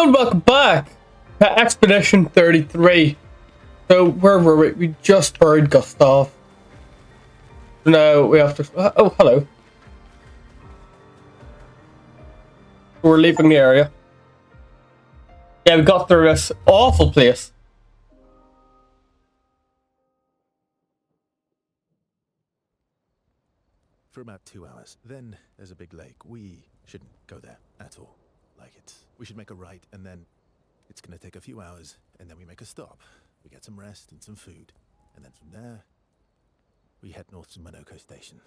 and welcome back to Expedition 33. So, where were we? We just buried Gustav. Now we have to... oh, hello. We're leaving the area. Yeah, we got through this awful place. For about 2 hours. Then there's a big lake. We shouldn't go there at all. We should make a right, and then it's gonna take a few hours, and then we make a stop. We get some rest and some food, and then from there, we head north to Monoko Station.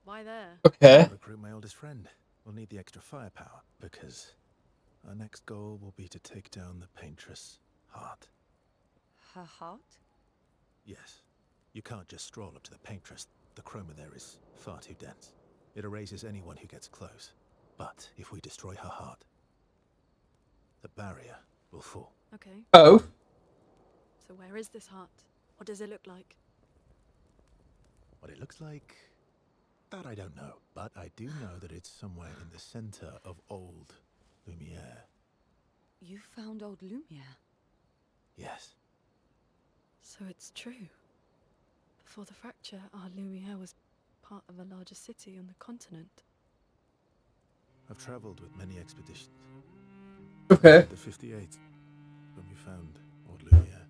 Why there? Okay. Recruit my oldest friend. We'll need the extra firepower, because our next goal will be to take down the Paintress Heart. Her heart? Yes. You can't just stroll up to the Paintress. The chroma there is far too dense. It erases anyone who gets close. But if we destroy her heart, the barrier will fall. Okay. Oh. So where is this heart? What does it look like? What it looks like, that I don't know. But I do know that it's somewhere in the center of old Lumiere. You found old Lumiere? Yes. So it's true. Before the fracture, our Lumiere was part of a larger city on the continent. I've traveled with many expeditions. Okay. The 58th, when we found old Lumiere.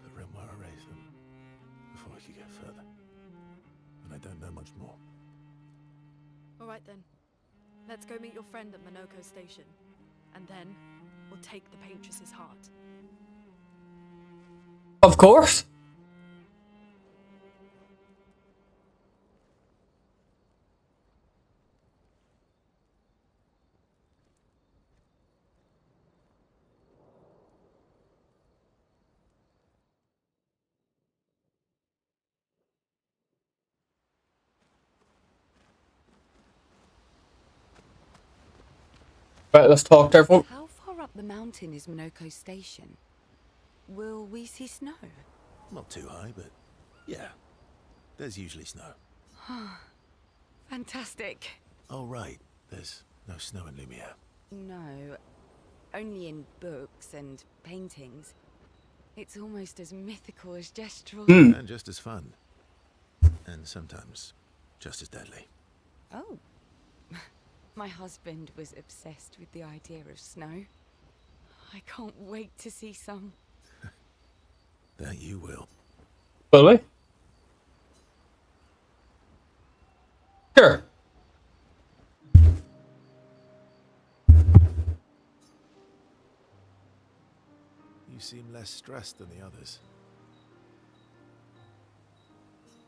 But Renoir erased them before we could get further. And I don't know much more. All right then. Let's go meet your friend at Monoko Station. And then, we'll take the Paintress's heart. Of course. Right, let's talk to everyone. How far up the mountain is Monoko Station? Will we see snow? Not too high, but yeah. There's usually snow. Fantastic. Oh, right. There's no snow in Lumiere. No, only in books and paintings. It's almost as mythical as Gestural. And just as fun. And sometimes just as deadly. Oh. My husband was obsessed with the idea of snow. I can't wait to see some. That you will. Will we? Sure. You seem less stressed than the others.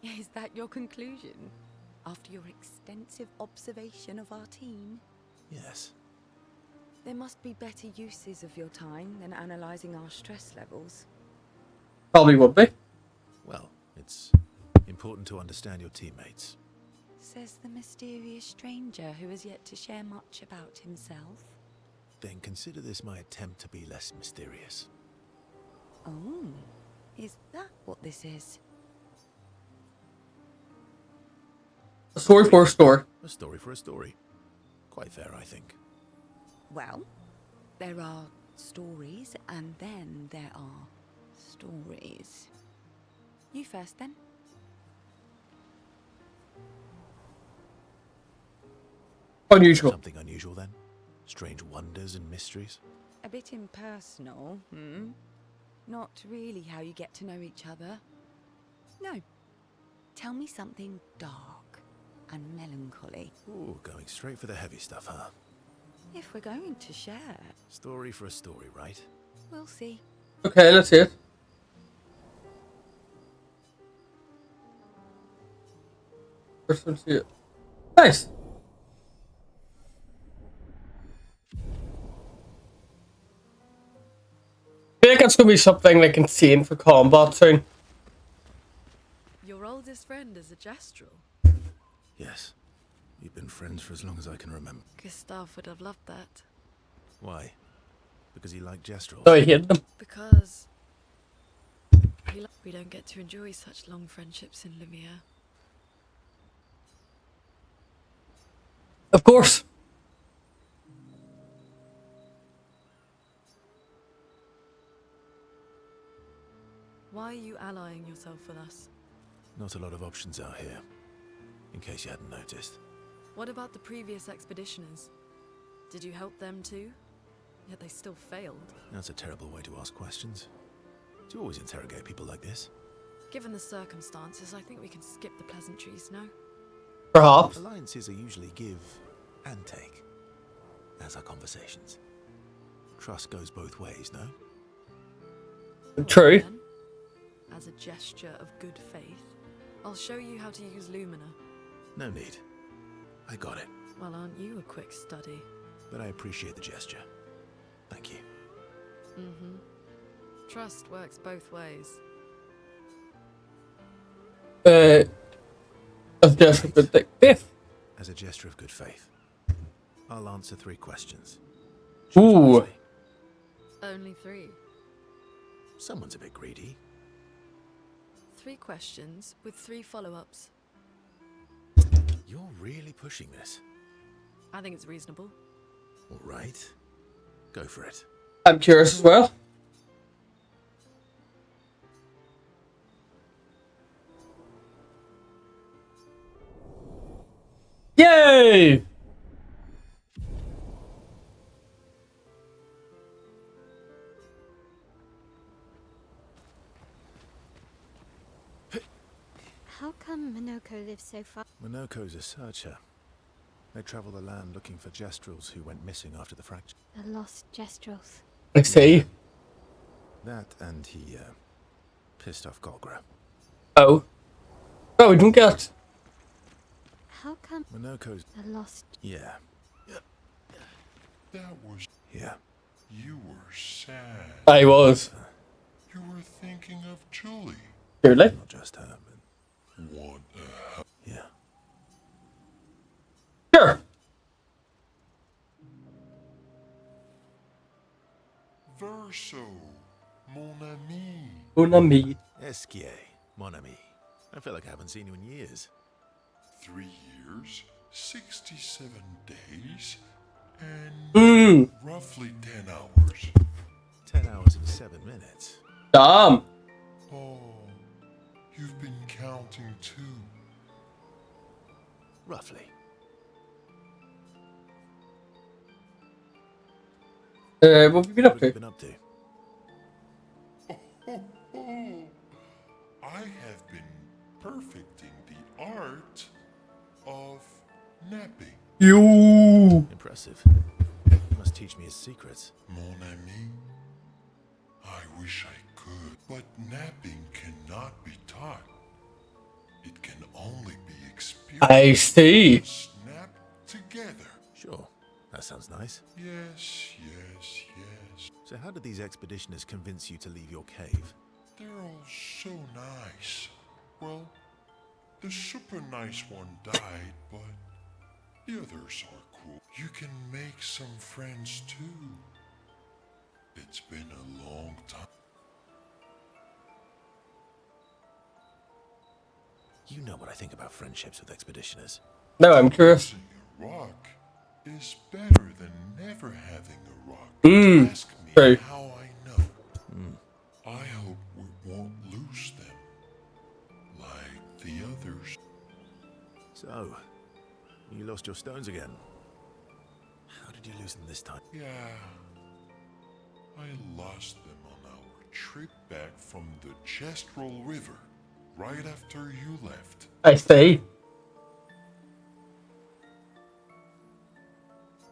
Is that your conclusion? After your extensive observation of our team? Yes. There must be better uses of your time than analysing our stress levels. Probably would be. Well, it's important to understand your teammates. Says the mysterious stranger who has yet to share much about himself. Then consider this my attempt to be less mysterious. Oh, is that what this is? A story for a story. A story for a story. Quite fair, I think. Well, there are stories and then there are stories. You first then. Unusual. Something unusual then? Strange wonders and mysteries? A bit impersonal, Not really how you get to know each other. No. Tell me something dark and melancholy. Ooh, going straight for the heavy stuff, huh? If we're going to share, Story for a story, right? we'll see. Okay, let's see it. First one, see it. Nice. I think it's gonna be something like insane for combat soon. Your oldest friend is a Gestural. Yes. We've been friends for as long as I can remember. Gustav would have loved that. Why? Because he liked Gestural? No, I hated them. Because we don't get to enjoy such long friendships in Lumiere. Of course. allying yourself with us. Not a lot of options out here, in case you hadn't noticed. What about the previous expeditioners? Did you help them too? Yet they still failed. That's a terrible way to ask questions. Do you always interrogate people like this? Given the circumstances, I think we can skip the pleasantries, no? Perhaps. Alliances are usually give and take, as are conversations. Trust goes both ways, no? True. Then, as a gesture of good faith, I'll show you how to use Lumina. No need. I got it, Well, aren't you a quick study? but I appreciate the gesture. Thank you. Mm-hmm. Trust works both ways. As just a bit fifth. As a gesture of good faith, I'll answer 3 questions. Ooh. Wisely. Only 3. Someone's a bit greedy. 3 questions with 3 follow-ups. You're really pushing this. I think it's reasonable. All right. Go for it. I'm curious as well. Yay! How come Minoko lives so far? Minoko's a searcher. They travel the land looking for Jestrels who went missing after the fracture. The lost Jestrels. I see. That and he, pissed off Golgra. Oh. Oh, we don't get. How come Minoko's... the lost? Yeah. That was... Yeah. You were sad. I was. You were thinking of Julie. Truly. Not just her, but... What the hell? Yeah. Sure. Verso, mon ami. Mon ami. Esquier, mon ami. I feel like I haven't seen you in years. 3 years, 67 days, and Mmm. roughly 10 hours. 10 hours and 7 minutes. Damn. Oh, you've been counting too. Roughly. What have you been up What have you to? been up to? Oh, I have been perfecting the art of napping. You. Impressive. You must teach me his secrets. Mon ami, I wish I could, but napping cannot be taught. It can only be experienced. I see. Snap together. Sure. That sounds nice. Yes, yes, yes. So how did these expeditioners convince you to leave your cave? They're all so nice. Well, the super nice one died, but the others are cool. You can make some friends too. It's been a long time. You know what I think about friendships with expeditioners. No, I'm curious. Using a rock is better than never having a rock. Mm, Ask me true. how I know. I hope we won't lose them like the others. So, you lost your stones again. How did you lose them this time? Yeah, I lost them on our trip back from the Jestrel River, right after you left. I see.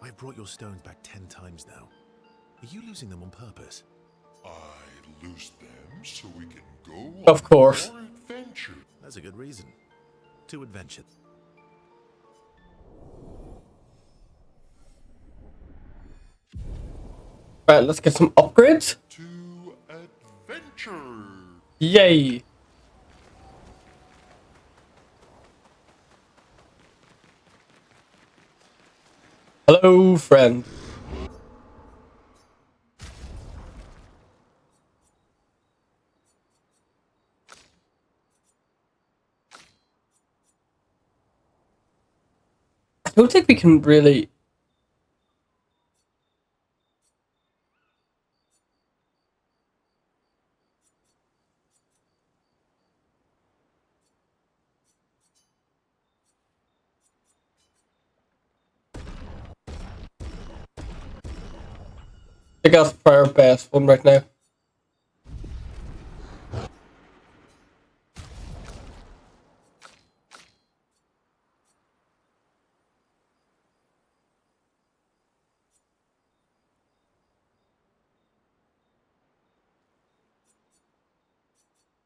I've brought your stones back 10 times now. Are you losing them on purpose? I lose them so we can go Of on course. more adventure. That's a good reason. To adventure. Right, let's get some upgrades. To adventure. Yay. Hello, friend. I don't think we can really. think that's probably our best one right now.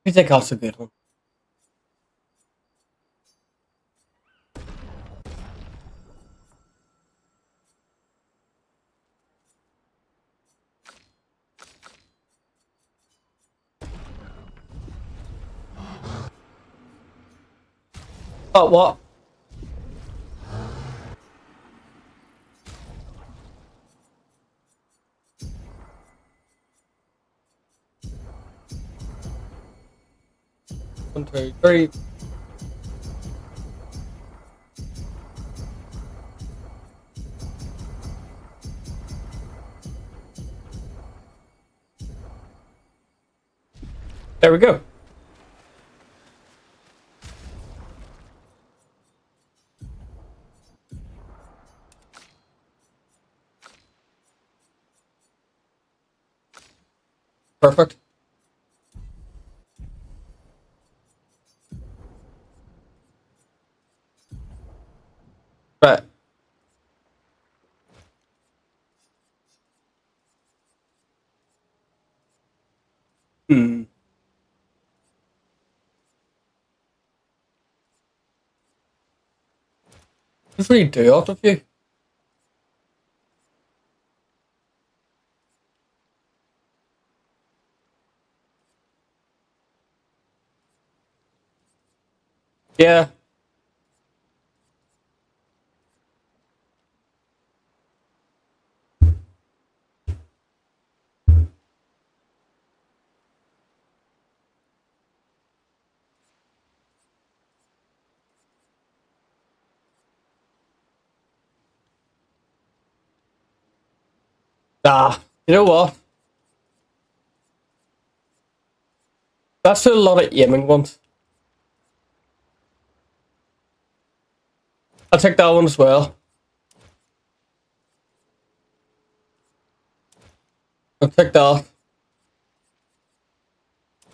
I think that's a good one. Oh, what? One, two, three. There we go. Perfect. Right. Hmm. What do you do out of you? Yeah. Ah, you know what? That's a lot of aiming ones. I'll take that one as well. I'll take that.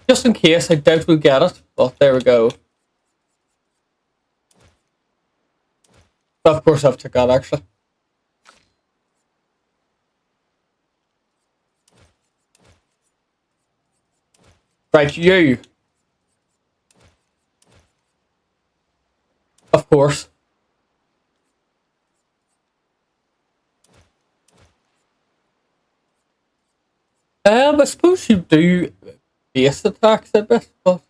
Just in case, I doubt we'll get it. But there we go. Of course, I've took that actually. Right, you. Of course. I suppose you do base attacks a bit, but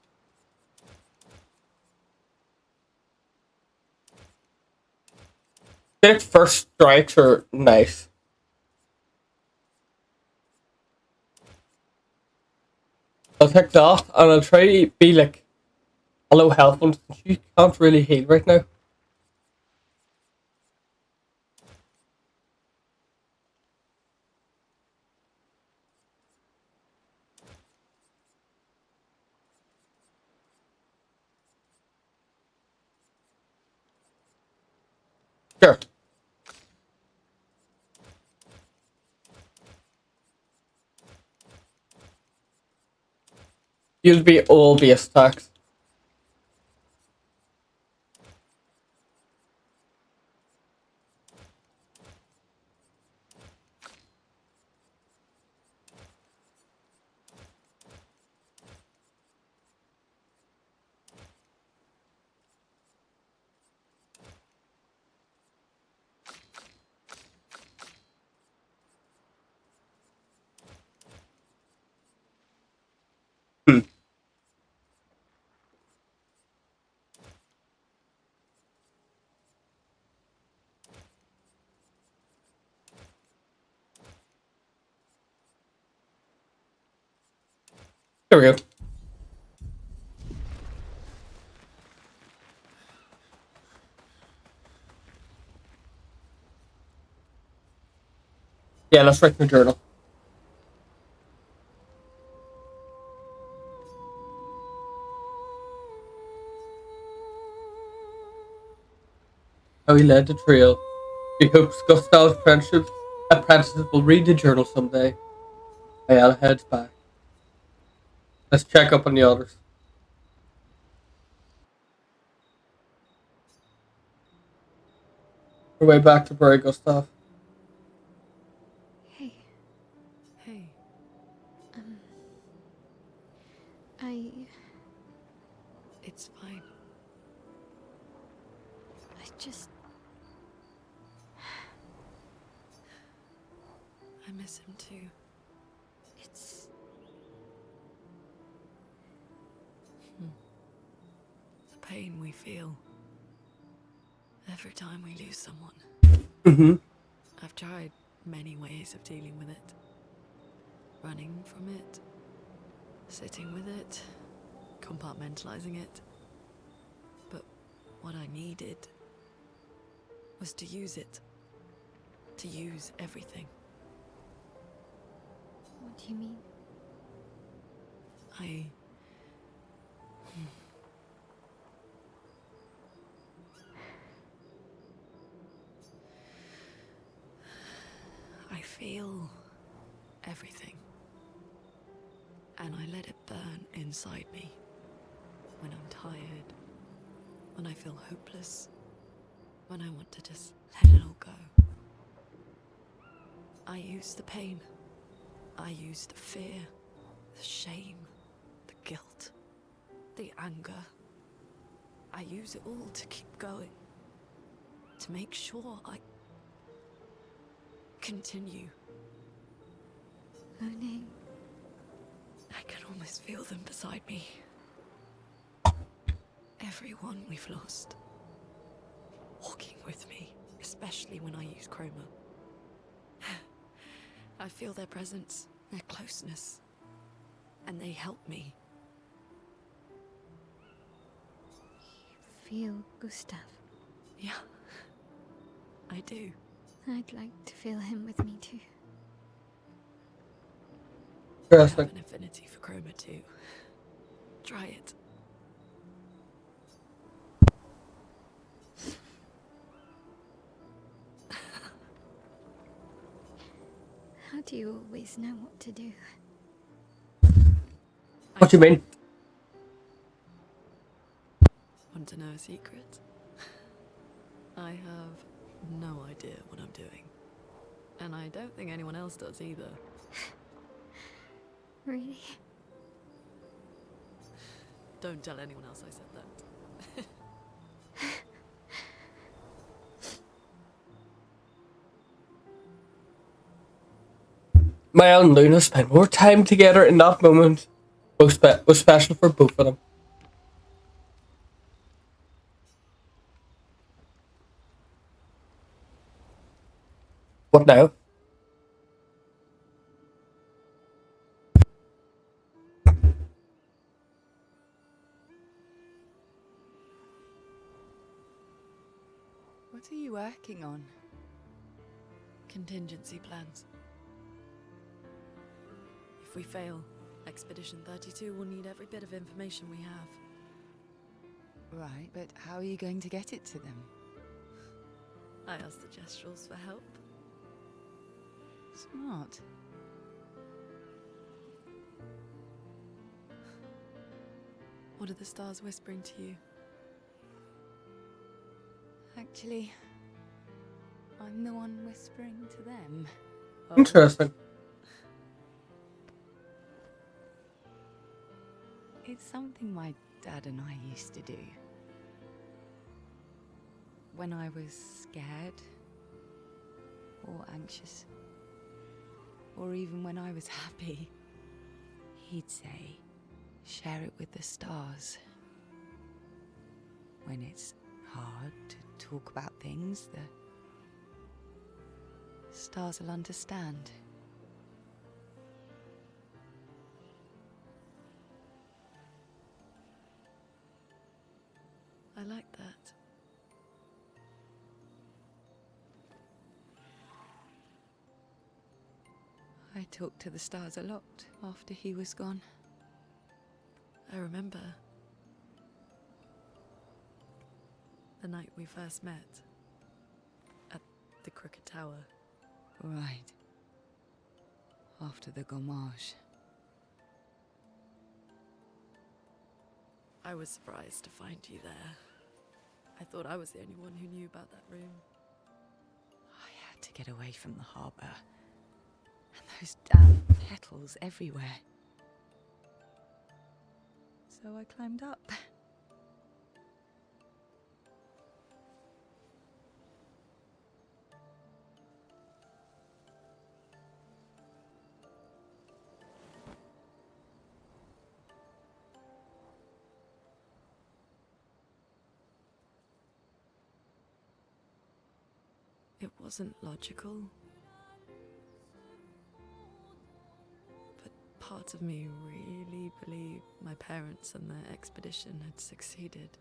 their first strikes are nice. I'll take that, and I'll try to be like a low health one since you can't really heal right now. Sure. You'll be all base attacks. Hmm. There we go. Yeah, let's write in the journal. How he led the trail. He hopes Gustav's apprentices will read the journal someday. Mael heads back. Let's check up on the others. We're way back to Bury Gustav. Hey, Hey, I it's fine. just... I miss him too. It's... The pain we feel every time we lose someone. Mm-hmm. I've tried many ways of dealing with it. Running from it, sitting with it, compartmentalizing it. But what I needed was to use it. To use everything. What do you mean? I feel everything. And I let it burn inside me. When I'm tired. When I feel hopeless. When I want to just let it all go. I use the pain. I use the fear. The shame. The guilt. The anger. I use it all to keep going. To make sure I continue. Monet, I can almost feel them beside me. Everyone we've lost. Walking with me, especially when I use Chroma. I feel their presence, their closeness, and they help me. feel Gustav. Yeah, I do. I'd like to feel him with me too. I have Interesting. an affinity for Chroma too. Try it. How do you always know what to do? What do you mean? Want to know a secret? I have no idea what I'm doing. And I don't think anyone else does either. Really? Don't tell anyone else I said that. Mael and Luna spent more time together in that moment. Was special for both of them. What now? What are you working on? Contingency plans. If we fail, Expedition 32 will need every bit of information we have. Right, but how are you going to get it to them? I asked the Gestrals for help. Smart. What are the stars whispering to you? Actually, I'm the one whispering to them. Interesting. It's something my dad and I used to do. When I was scared, or anxious, or even when I was happy, he'd say, share it with the stars. When it's hard to talk about things, the stars will understand. I like that. I talked to the stars a lot after he was gone. I remember the night we first met at the Crooked Tower. Right. after the gommage. I was surprised to find you there. I thought I was the only one who knew about that room. I had to get away from the harbour. And those damn petals everywhere. So I climbed up. It wasn't logical. But part of me really believed my parents and their expedition had succeeded.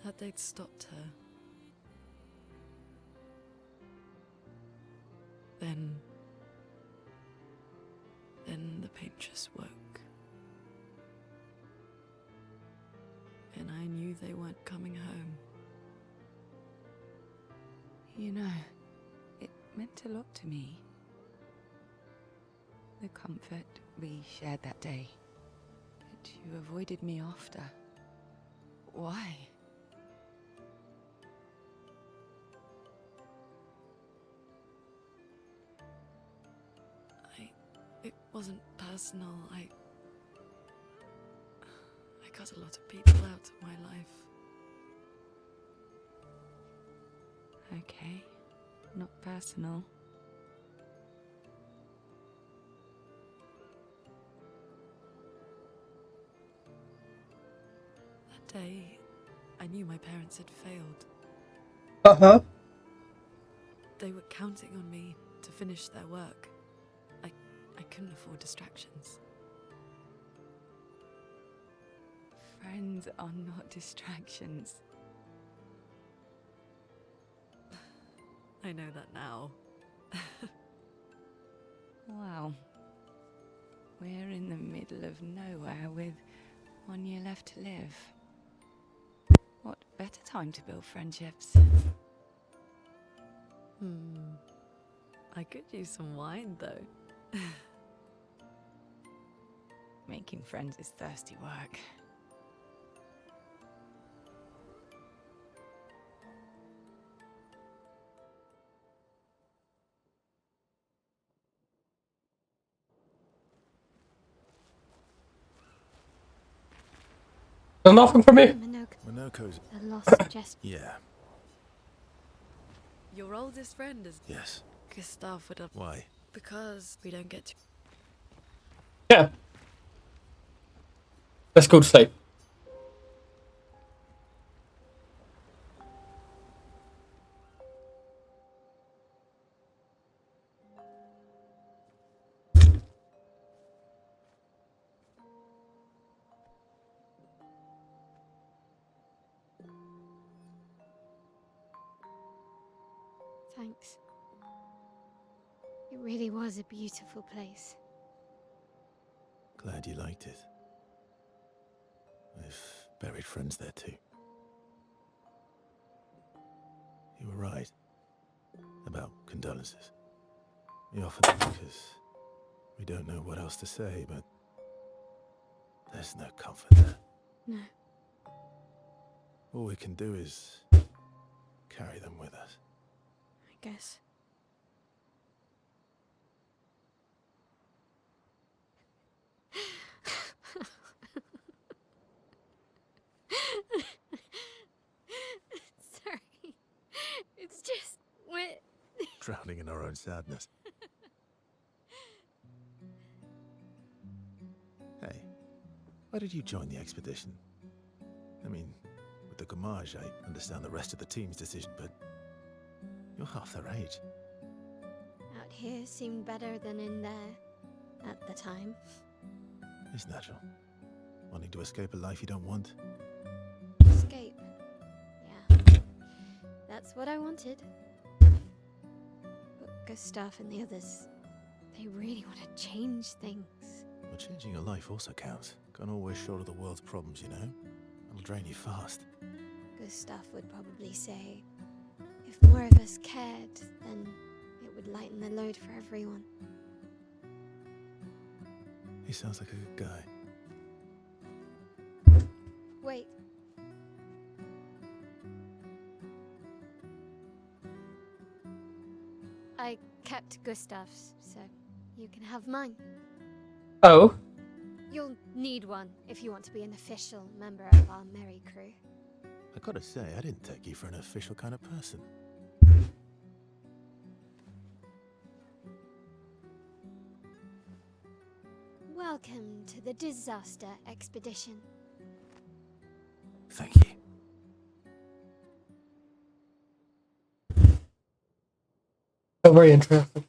That they'd stopped her. Then the paint just woke. And I knew they weren't coming home. You know, it meant a lot to me. The comfort we shared that day. But you avoided me after. Why? It wasn't personal. I cut a lot of people out of my life. Okay, not personal. That day, I knew my parents had failed. Uh-huh. They were counting on me to finish their work. I couldn't afford distractions. Friends are not distractions. I know that now. Wow. We're in the middle of nowhere with 1 year left to live. What better time to build friendships? I could use some wine, though. Making friends is thirsty work. There's nothing for me. Minoko's. The lost just Yeah. Your oldest friend is Yes. Gustav would have... Why? Because we don't get to... Yeah. Let's go to sleep. Thanks. It really was a beautiful place. Glad you liked it. I've buried friends there too. You were right about condolences. We offer them because we don't know what else to say, but there's no comfort there. No. All we can do is carry them with us. I guess. Sorry. It's just wet. Drowning in our own sadness. Hey, why did you join the expedition? I mean, with the Gommage, I understand the rest of the team's decision, but you're half their age. Out here seemed better than in there at the time. It's natural. Wanting to escape a life you don't want. Escape. Yeah. That's what I wanted. But Gustav and the others, they really want to change things. Well, changing your life also counts. Can't always shoulder the world's problems, you know? It'll drain you fast. Gustav would probably say, If more of us cared, then it would lighten the load for everyone. He sounds like a good guy. Wait. I kept Gustav's, so you can have mine. Oh, You'll need one if you want to be an official member of our merry crew. I gotta say, I didn't take you for an official kind of person. Welcome to the disaster expedition. Thank you. so very interesting.